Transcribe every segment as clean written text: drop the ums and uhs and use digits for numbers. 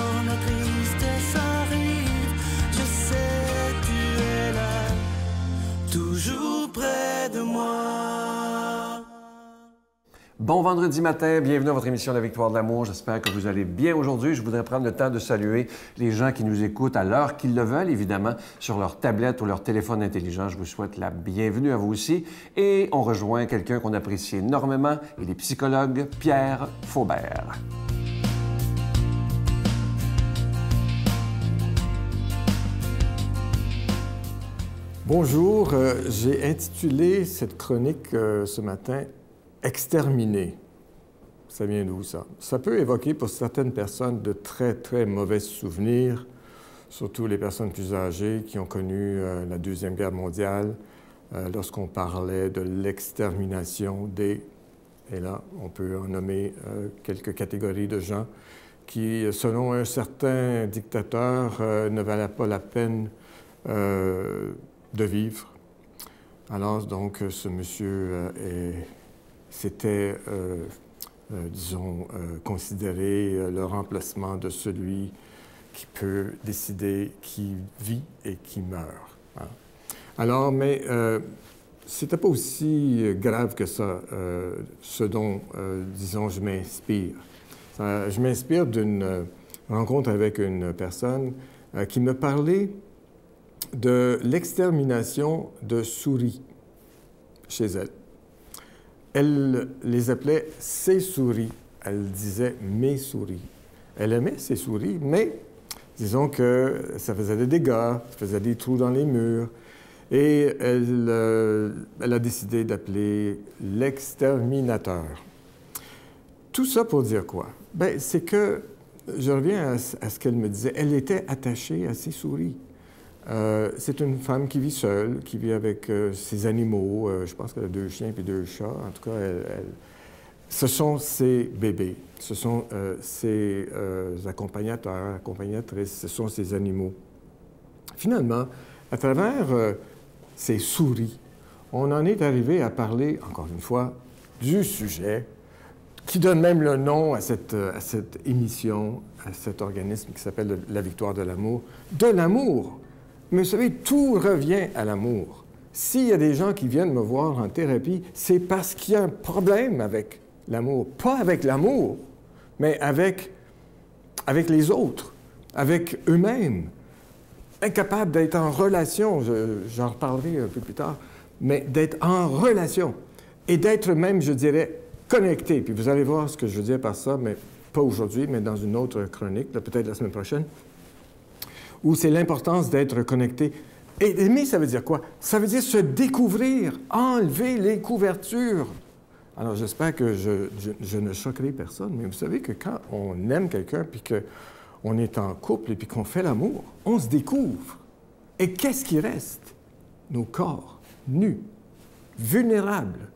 quand la tristesse arrive, je sais tu es là, toujours près de moi. Bon vendredi matin, bienvenue à votre émission La Victoire de l'amour. J'espère que vous allez bien aujourd'hui. Je voudrais prendre le temps de saluer les gens qui nous écoutent à l'heure qu'ils le veulent, évidemment, sur leur tablette ou leur téléphone intelligent. Je vous souhaite la bienvenue à vous aussi. Et on rejoint quelqu'un qu'on apprécie énormément, il est psychologue Pierre Faubert. Bonjour, j'ai intitulé cette chronique ce matin « Exterminer ». Ça vient d'où, ça? Ça peut évoquer pour certaines personnes de très, très mauvais souvenirs, surtout les personnes plus âgées qui ont connu la Deuxième Guerre mondiale, lorsqu'on parlait de l'extermination des... Et là, on peut en nommer quelques catégories de gens qui, selon un certain dictateur, ne valaient pas la peine de vivre. Alors, donc, ce monsieur c'était, disons, considéré le remplacement de celui qui peut décider qui vit et qui meurt. Hein. Alors, mais c'était pas aussi grave que ça, ce dont, disons, je m'inspire. Je m'inspire d'une rencontre avec une personne qui me parlait de l'extermination de souris chez elle. Elle les appelait ses souris. Elle disait mes souris. Elle aimait ses souris, mais disons que ça faisait des dégâts, ça faisait des trous dans les murs. Et elle a décidé d'appeler l'exterminateur. Tout ça pour dire quoi? Bien, c'est que, je reviens à ce qu'elle me disait, elle était attachée à ses souris. C'est une femme qui vit seule, qui vit avec ses animaux. Je pense qu'elle a 2 chiens et 2 chats. En tout cas, ce sont ses bébés, ce sont ses accompagnateurs, accompagnatrices, ce sont ses animaux. Finalement, à travers ces souris, on en est arrivé à parler, encore une fois, du sujet qui donne même le nom à cette émission, à cet organisme qui s'appelle La Victoire de l'amour, de l'amour. Mais vous savez, tout revient à l'amour. S'il y a des gens qui viennent me voir en thérapie, c'est parce qu'il y a un problème avec l'amour. Pas avec l'amour, mais avec les autres, avec eux-mêmes. Incapables d'être en relation, j'en reparlerai un peu plus tard, mais d'être en relation et d'être même, je dirais, connecté. Puis vous allez voir ce que je veux dire par ça, mais pas aujourd'hui, mais dans une autre chronique, peut-être la semaine prochaine, où c'est l'importance d'être connecté. Et aimer, ça veut dire quoi? Ça veut dire se découvrir, enlever les couvertures. Alors, j'espère que je ne choquerai personne, mais vous savez que quand on aime quelqu'un, puis qu'on est en couple, et puis qu'on fait l'amour, on se découvre. Et qu'est-ce qui reste? Nos corps, nus, vulnérables,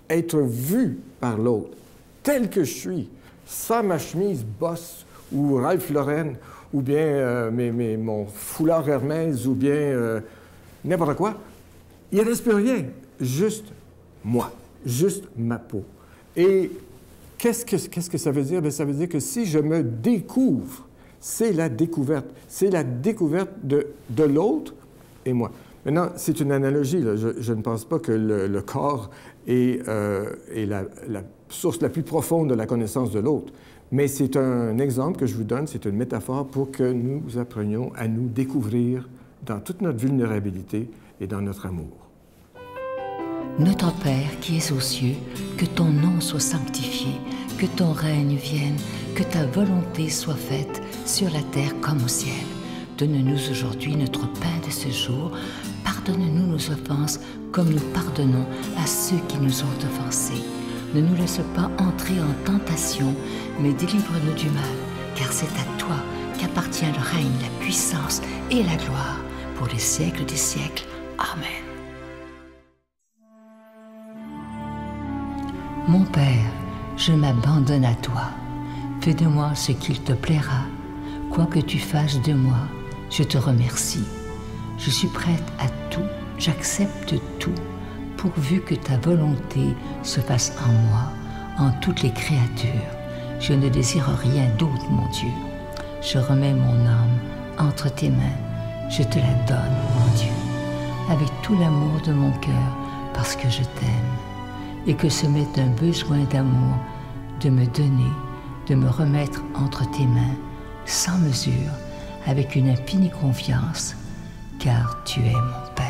être vus par l'autre, tel que je suis, sans ma chemise Boss ou Ralph Lauren, ou bien mon foulard Hermès, ou bien n'importe quoi. Il ne reste plus rien, juste moi, juste ma peau. Et qu'est-ce que ça veut dire? Bien, ça veut dire que si je me découvre, c'est la découverte. C'est la découverte de l'autre et moi. Maintenant, c'est une analogie, là. Je ne pense pas que le corps est la source la plus profonde de la connaissance de l'autre. Mais c'est un exemple que je vous donne, c'est une métaphore pour que nous apprenions à nous découvrir dans toute notre vulnérabilité et dans notre amour. Notre Père qui es aux cieux, que ton nom soit sanctifié, que ton règne vienne, que ta volonté soit faite sur la terre comme au ciel. Donne-nous aujourd'hui notre pain de ce jour. Pardonne-nous nos offenses comme nous pardonnons à ceux qui nous ont offensés. Ne nous laisse pas entrer en tentation, mais délivre-nous du mal, car c'est à toi qu'appartient le règne, la puissance et la gloire pour les siècles des siècles. Amen. Mon Père, je m'abandonne à toi. Fais de moi ce qu'il te plaira. Quoi que tu fasses de moi, je te remercie. Je suis prête à tout, j'accepte tout, pourvu que ta volonté se fasse en moi, en toutes les créatures. Je ne désire rien d'autre, mon Dieu. Je remets mon âme entre tes mains. Je te la donne, mon Dieu, avec tout l'amour de mon cœur, parce que je t'aime, et que ce m'est un besoin d'amour de me donner, de me remettre entre tes mains, sans mesure, avec une infinie confiance, car tu es mon Père.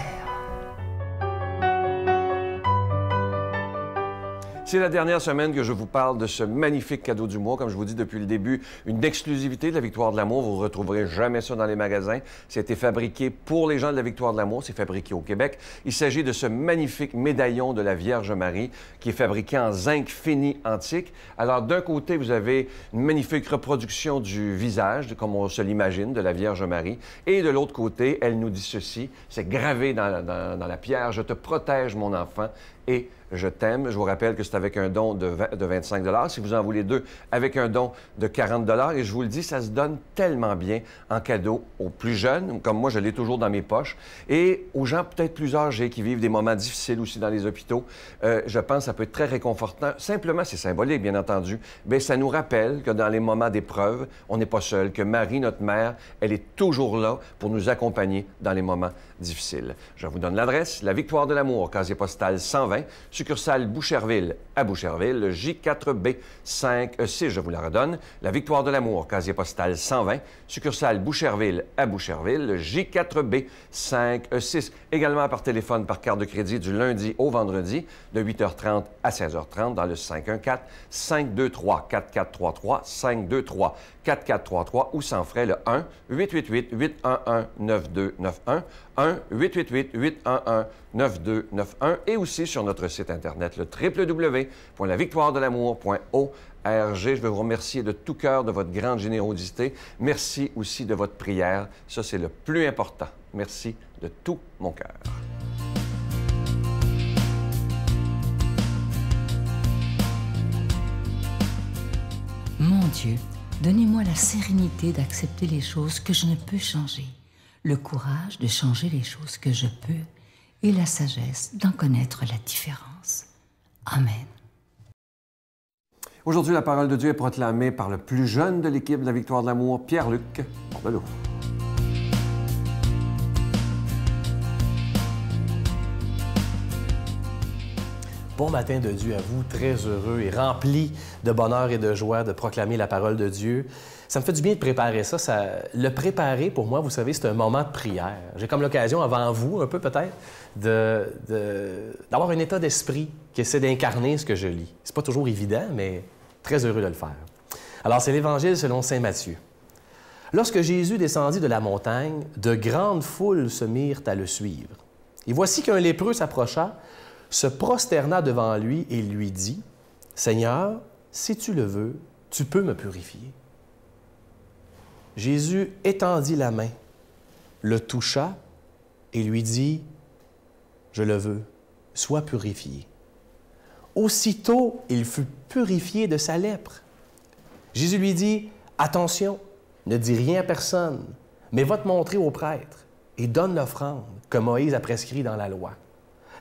C'est la dernière semaine que je vous parle de ce magnifique cadeau du mois. Comme je vous dis depuis le début, une exclusivité de la Victoire de l'amour. Vous ne retrouverez jamais ça dans les magasins. Ça a été fabriqué pour les gens de la Victoire de l'amour. C'est fabriqué au Québec. Il s'agit de ce magnifique médaillon de la Vierge Marie qui est fabriqué en zinc fini antique. Alors, d'un côté, vous avez une magnifique reproduction du visage, comme on se l'imagine, de la Vierge Marie. Et de l'autre côté, elle nous dit ceci. C'est gravé dans la pierre. « Je te protège, mon enfant, et je t'aime ». Je vous rappelle que c'est avec un don de 25 $. Si vous en voulez deux, avec un don de 40 $. Et je vous le dis, ça se donne tellement bien en cadeau aux plus jeunes, comme moi, je l'ai toujours dans mes poches, et aux gens peut-être plus âgés qui vivent des moments difficiles aussi dans les hôpitaux. Je pense que ça peut être très réconfortant. Simplement, c'est symbolique, bien entendu. Bien, ça nous rappelle que dans les moments d'épreuve, on n'est pas seul, que Marie, notre mère, elle est toujours là pour nous accompagner dans les moments difficiles. Je vous donne l'adresse, la Victoire de l'amour, casier postal 120, succursale Boucherville à Boucherville, le J4B 56, je vous la redonne. La Victoire de l'amour, casier postal 120, succursale Boucherville à Boucherville, le J4B 56. Également par téléphone, par carte de crédit du lundi au vendredi, de 8h30 à 16h30 dans le 514-523-4433, 523-4433 ou sans frais le 1-888-811-9291, 1-888-811-9291 et aussi sur notre site Internet, le www.lavictoiredelamour.org. Je vais vous remercier de tout cœur de votre grande générosité. Merci aussi de votre prière. Ça, c'est le plus important. Merci de tout mon cœur. Mon Dieu, donnez-moi la sérénité d'accepter les choses que je ne peux changer, le courage de changer les choses que je peux et la sagesse d'en connaître la différence. Amen. Aujourd'hui, la parole de Dieu est proclamée par le plus jeune de l'équipe de la Victoire de l'amour, Pierre-Luc Bordelot. Bon matin de Dieu à vous, très heureux et rempli de bonheur et de joie de proclamer la parole de Dieu. Ça me fait du bien de préparer ça. Le préparer, pour moi, vous savez, c'est un moment de prière. J'ai comme l'occasion, avant vous, un peu peut-être, d'avoir un état d'esprit qui essaie d'incarner ce que je lis. C'est pas toujours évident, mais très heureux de le faire. Alors, c'est l'Évangile selon saint Matthieu. Lorsque Jésus descendit de la montagne, de grandes foules se mirent à le suivre. Et voici qu'un lépreux s'approcha, se prosterna devant lui et lui dit, « Seigneur, si tu le veux, tu peux me purifier. » Jésus étendit la main, le toucha et lui dit, « Je le veux, sois purifié. » Aussitôt, il fut purifié de sa lèpre. Jésus lui dit, « Attention, ne dis rien à personne, mais va te montrer au prêtre et donne l'offrande que Moïse a prescrit dans la loi.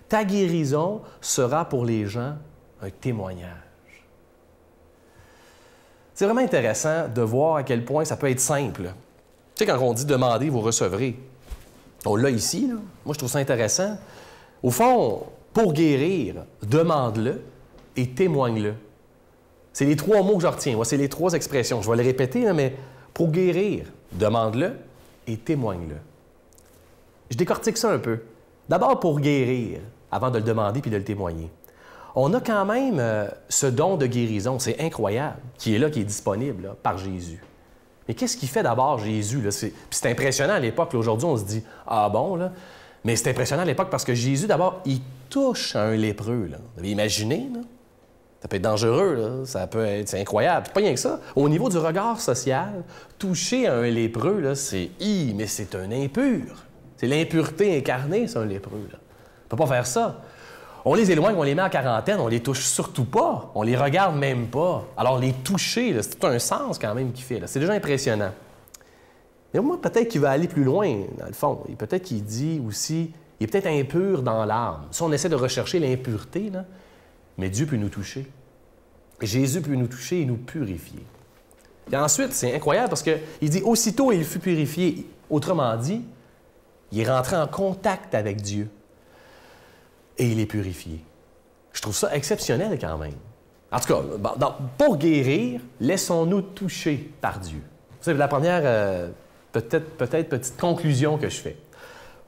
Ta guérison sera pour les gens un témoignage. » C'est vraiment intéressant de voir à quel point ça peut être simple. Tu sais, quand on dit « demandez, vous recevrez », on l'a ici, là. Moi, je trouve ça intéressant. Au fond, pour guérir, demande-le et témoigne-le. C'est les trois mots que je retiens. Moi, c'est les trois expressions. Je vais les répéter, là, mais pour guérir, demande-le et témoigne-le. Je décortique ça un peu. D'abord, pour guérir, avant de le demander puis de le témoigner. On a quand même ce don de guérison, c'est incroyable, qui est là, qui est disponible là, par Jésus. Mais qu'est-ce qu'il fait d'abord, Jésus? Là? C'est impressionnant à l'époque. Aujourd'hui, on se dit « Ah bon? » là? Mais c'est impressionnant à l'époque parce que Jésus, d'abord, il touche à un lépreux. Là. Vous avez imaginé? Là? Ça peut être dangereux, là. Ça peut être... C'est incroyable. C'est pas rien que ça. Au niveau du regard social, toucher à un lépreux, là, c'est « Hi, mais c'est un impur. » C'est l'impureté incarnée, c'est un lépreux. Là. On ne peut pas faire ça. On les éloigne, on les met en quarantaine, on les touche surtout pas. On les regarde même pas. Alors, les toucher, c'est tout un sens quand même qu'il fait. C'est déjà impressionnant. Mais moi, peut-être qu'il va aller plus loin, dans le fond. Et peut-être qu'il dit aussi, il est peut-être impur dans l'âme. Si on essaie de rechercher l'impureté, là, mais Dieu peut nous toucher. Jésus peut nous toucher et nous purifier. Et ensuite, c'est incroyable parce qu'il dit « Aussitôt il fut purifié ». Autrement dit, il est rentré en contact avec Dieu et il est purifié. Je trouve ça exceptionnel quand même. En tout cas, pour guérir, laissons-nous toucher par Dieu. C'est la première, peut-être petite conclusion que je fais.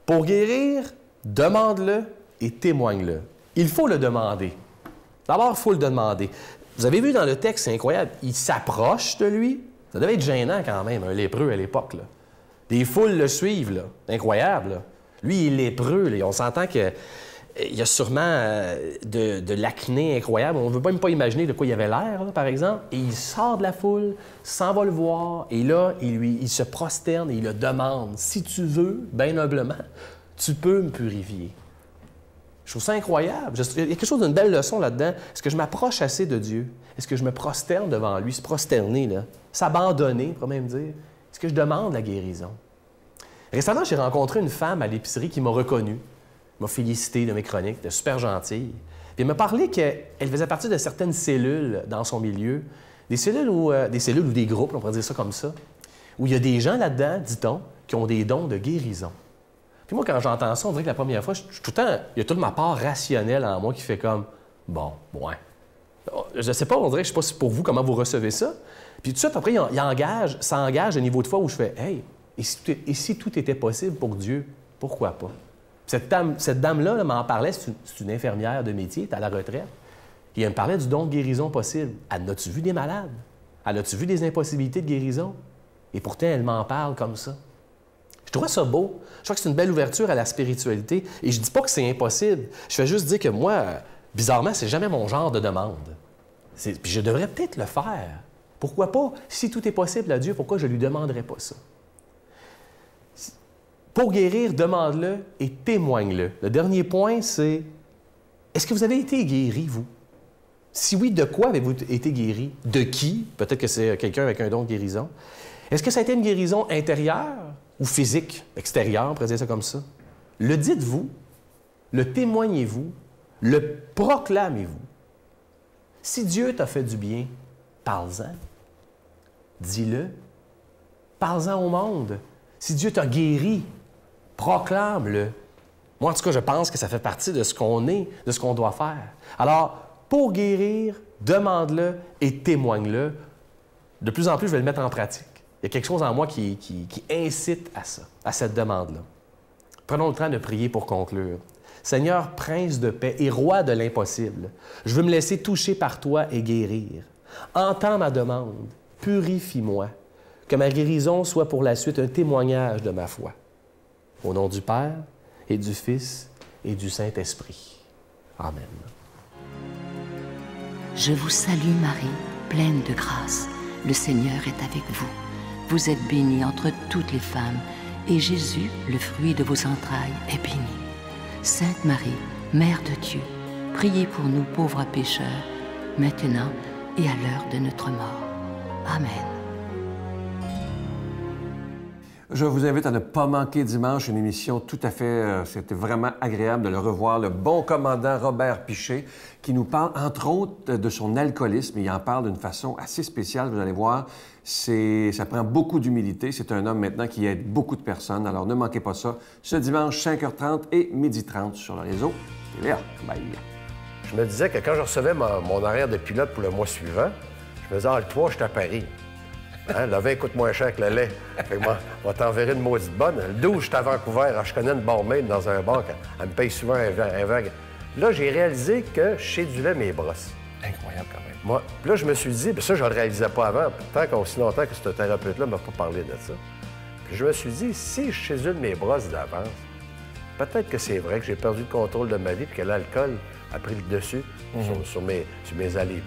Pour guérir, demande-le et témoigne-le. Il faut le demander. D'abord, il faut le demander. Vous avez vu dans le texte, c'est incroyable, il s'approche de lui. Ça devait être gênant quand même, un lépreux à l'époque, là. Des foules le suivent, là. Incroyable, là. Lui, il est lépreux, là. On s'entend qu'il y a sûrement de l'acné incroyable. On ne veut même pas imaginer de quoi il avait l'air, là, par exemple. Et il sort de la foule, s'en va le voir, et là, il se prosterne et il le demande. Si tu veux, bien noblement, tu peux me purifier. Je trouve ça incroyable. Il y a quelque chose d'une belle leçon là-dedans. Est-ce que je m'approche assez de Dieu? Est-ce que je me prosterne devant lui? Se prosterner, là. S'abandonner, on pourrait même dire. Est-ce que je demande la guérison? Récemment, j'ai rencontré une femme à l'épicerie qui m'a reconnu, m'a félicité de mes chroniques, de super gentille. Puis elle m'a parlé qu'elle faisait partie de certaines cellules dans son milieu, des cellules ou des groupes, on pourrait dire ça comme ça, où il y a des gens là-dedans, dit-on, qui ont des dons de guérison. Puis moi, quand j'entends ça, on dirait que la première fois, tout le temps, il y a toute ma part rationnelle en moi qui fait comme « bon, ouais ». Je ne sais pas, on dirait que je ne sais pas pour vous comment vous recevez ça. Puis tout de suite, après, ça engage un niveau de foi où je fais « hey, et si tout était possible pour Dieu, pourquoi pas? » Cette dame-là m'en parlait, c'est une infirmière de métier, elle est à la retraite. Et elle me parlait du don de guérison possible. Elle a-tu vu des malades? Elle a-tu vu des impossibilités de guérison? Et pourtant, elle m'en parle comme ça. Je trouvais ça beau. Je crois que c'est une belle ouverture à la spiritualité. Et je dis pas que c'est impossible. Je fais juste dire que moi, bizarrement, c'est jamais mon genre de demande. Puis je devrais peut-être le faire. Pourquoi pas? Si tout est possible à Dieu, pourquoi je ne lui demanderais pas ça? Pour guérir, demande-le et témoigne-le. Le dernier point, c'est est-ce que vous avez été guéri, vous? Si oui, de quoi avez-vous été guéri? De qui? Peut-être que c'est quelqu'un avec un don de guérison. Est-ce que ça a été une guérison intérieure ou physique, extérieure, on pourrait dire ça comme ça? Le dites-vous, le témoignez-vous, le proclamez-vous. Si Dieu t'a fait du bien, parle-en. Dis-le. Parle-en au monde. Si Dieu t'a guéri, proclame-le. Moi, en tout cas, je pense que ça fait partie de ce qu'on est, de ce qu'on doit faire. Alors, pour guérir, demande-le et témoigne-le. De plus en plus, je vais le mettre en pratique. Il y a quelque chose en moi qui incite à ça, à cette demande-là. Prenons le temps de prier pour conclure. Seigneur, prince de paix et roi de l'impossible, je veux me laisser toucher par toi et guérir. Entends ma demande, purifie-moi, que ma guérison soit pour la suite un témoignage de ma foi. Au nom du Père et du Fils et du Saint-Esprit. Amen. Je vous salue Marie, pleine de grâce. Le Seigneur est avec vous. Vous êtes bénie entre toutes les femmes, et Jésus, le fruit de vos entrailles, est béni. Sainte Marie, Mère de Dieu, priez pour nous pauvres pécheurs, maintenant et à l'heure de notre mort. Amen. Je vous invite à ne pas manquer dimanche une émission tout à fait... c'était vraiment agréable de le revoir, le bon commandant Robert Piché, qui nous parle, entre autres, de son alcoolisme. Il en parle d'une façon assez spéciale, vous allez voir. Ça prend beaucoup d'humilité. C'est un homme maintenant qui aide beaucoup de personnes. Alors ne manquez pas ça. Ce dimanche, 5h30 et 12h30 sur le réseau TVA. Bye. Je me disais que quand je recevais mon horaire de pilote pour le mois suivant, je me disais, le 3, je suis à Paris. Hein, le 20 coûte moins cher que le lait. Fait que moi, on va t'enverrer une maudite bonne. Le 12, je suis à Vancouver. Alors, je connais une barmaid dans un bar. Elle me paye souvent un verre. Là, j'ai réalisé que je sédulais mes brosses. Incroyable quand même. Moi, puis là, je me suis dit, puis ça, je ne le réalisais pas avant, aussi longtemps que ce thérapeute-là ne m'a pas parlé de ça. Puis je me suis dit, si je sédule mes brosses d'avance, peut-être que c'est vrai que j'ai perdu le contrôle de ma vie puis que l'alcool a pris le dessus sur mes allées.